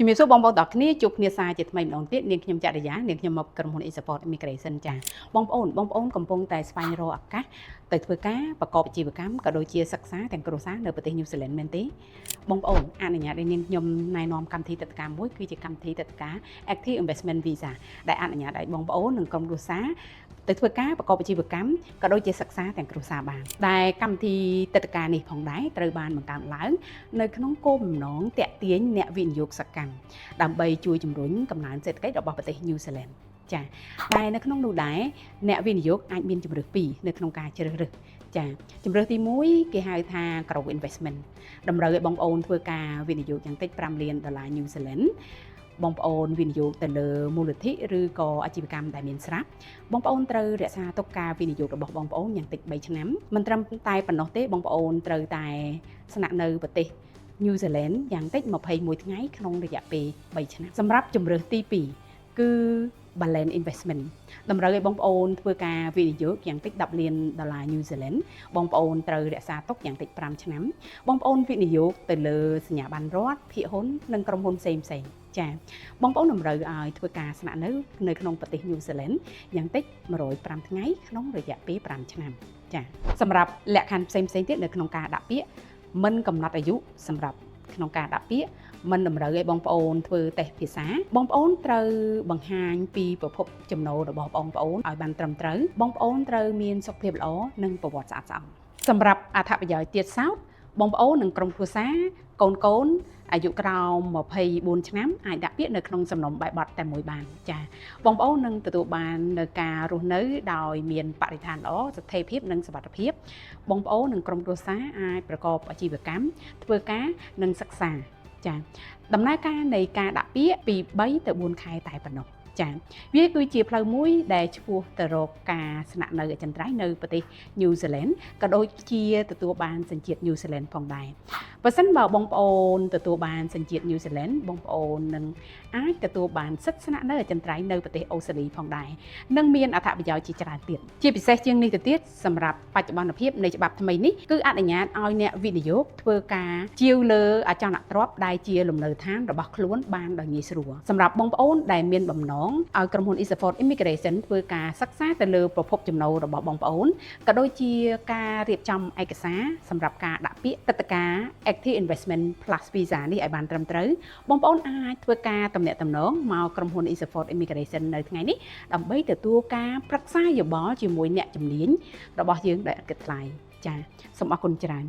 ជំរាបសួរបងប្អូនទាំងអស់គ្នាជួបគ្នាសារជាថ្មីម្ដងទៀតនាងខ្ញុំចរិយានាងខ្ញុំមកក្រុមហ៊ុន eSupport Immigration ចាបងប្អូនកំពុងតែស្វែងរកឱកាសទៅធ្វើការប្រកបអាជីវកម្មក៏ដូចជាសិក្សាទាំងគ្រួសារនៅប្រទេស New Zealand មែនទេបងប្អូនអនុញ្ញាតឲ្យនាងខ្ញុំណែនាំកម្មវិធីទឹកការមួយគឺជាកម្មវិធីទឹកការ Active Investment Visa ដែលអនុញ្ញាតឲ្យបងប្អូននិងក្រុមគ្រួសារទៅធ្វើការប្រកបអាជីវកម្មក៏ដូចជាសិក្សាទាំងគ្រួសារបានដែលកម្មវិធីទឹកការនេះផងដែរត្រូវបានបង្កើតឡើងនៅក្នុងគោលបំណងទាក់ទាញអ្នកវិនិយោគសកម្មដើម្បីជួយជំរុញកំណើនសេដ្ឋកិច្ចរបស់ប្រទេស New Zealand ចាតែនៅក្នុងនោះដែរអ្នកវិនិយោគអាចមានជំរើសពីរនៅក្នុងការជ្រើសរើសចាជំរើសទី1គេហៅថា Grow Investment តម្រូវឲ្យបងប្អូនធ្វើការវិនិយោគយ៉ាងតិច$5 លាន New Zealand បងប្អូនវិនិយោគទៅលើមូលនិធិឬក៏អាជីវកម្មដែលមានស្រាប់បងប្អូនត្រូវរក្សាទុកការវិនិយោគរបស់បងប្អូនយ៉ាងតិច3ឆ្នាំមិនត្រឹមតែប៉ុណ្ណោះទេបងប្អូនត្រូវតែស្នាក់នៅប្រទេស New Zealand យ៉ាងតិច21ថ្ងៃក្នុងរយៈពេល3ឆ្នាំសម្រាប់ជំរើសទី2គឺ Balance Investment តម្រូវឲ្យបងប្អូនធ្វើការវិនិយោគយ៉ាងតិច$10 លាន New Zealand បងប្អូនត្រូវរក្សាទុកយ៉ាងតិច5ឆ្នាំបងប្អូនវិនិយោគទៅលើសញ្ញាបត្ររដ្ឋភាគហ៊ុននិងក្រុមហ៊ុនផ្សេងចាបងប្អូនតម្រូវឲ្យធ្វើការស្នាក់នៅក្នុងប្រទេស New Zealand យ៉ាងតិច105ថ្ងៃក្នុងរយៈពេល5ឆ្នាំចាសម្រាប់លក្ខខណ្ឌផ្សេងទៀតនៅក្នុងការដាក់ពាក្យមិនកំណត់អាយុសម្រាប់ក្នុងការដាក់ពាក្យមិនតម្រូវឲ្យបងប្អូនធ្វើតេស្តភាសាបងប្អូនត្រូវបង្ហាញពីប្រភពចំណូលរបស់បងប្អូនឲ្យបានត្រឹមត្រូវបងប្អូនត្រូវមានសុខភាពល្អនិងប្រវត្តិស្អាតស្អំសម្រាប់អត្ថប្រយោជន៍ទៀតសោតបងប្អូននិងក្រុមគ្រួសារកូនអាយុក្រោម24ឆ្នាំអាចដាក់ពាក្យនៅក្នុងសំណុំបែបបទតែមួយបានចាបងប្អូននឹងទទួលបាននៅការរស់នៅដោយមានបរិស្ថានល្អស្ថិរភាពនិងសុវត្ថិភាពបងប្អូននិងក្រុមគ្រួសារអាចប្រកបអាជីវកម្មធ្វើការនិងសិក្សាចាដំណើរការនៃការដាក់ពាក្យពី3ទៅ4ខែតែប៉ុណ្ណោះចាវាគឺជាផ្លូវមួយដែលឆ្ពោះទៅរកការស្នាក់នៅអចិន្ត្រៃយ៍នៅប្រទេស New Zealand ក៏ដូចជាទទួលបានសញ្ជាតិ New Zealand ផងដែរបើសិនបើបងប្អូនទទួលបានសញ្ជាតិ New Zealand បងប្អូននឹងអាចទទួលបានសិទ្ធិស្នាក់នៅអចិន្ត្រៃយ៍នៅប្រទេសអូស្ត្រាលីផងដែរនិងមានអត្ថប្រយោជន៍ជាច្រើនទៀតជាពិសេសជាងនេះទៅទៀតសម្រាប់បច្ចុប្បន្នភាពនៃច្បាប់ថ្មីនេះគឺអនុញ្ញាតឲ្យអ្នកវិនិយោគធ្វើការជាវលើអចលនទ្រព្យដែលជាលំនៅឋានរបស់ខ្លួនបានដោយងាយស្រួលសម្រាប់បងប្អូនដែលមានបំណងឲ្យក្រុមហ៊ុន eSupport Immigration ធ្វើការសិក្សាទៅលើប្រភពចំណូលរបស់បងប្អូនក៏ដូចជាការរៀបចំឯកសារសម្រាប់ការដាក់ពាក្យទឹកការ Active Investment Plus Visa នេះឲ្យបានត្រឹមត្រូវបងប្អូនអាចធ្វើការទំនាក់ទំនងមកក្រុមហ៊ុន eSupport Immigration នៅថ្ងៃនេះដើម្បីទទួលការប្រឹក្សាយោបល់ជាមួយអ្នកជំនាញរបស់យើងដោយឥតគិតថ្លៃចាសូមអរគុណច្រើន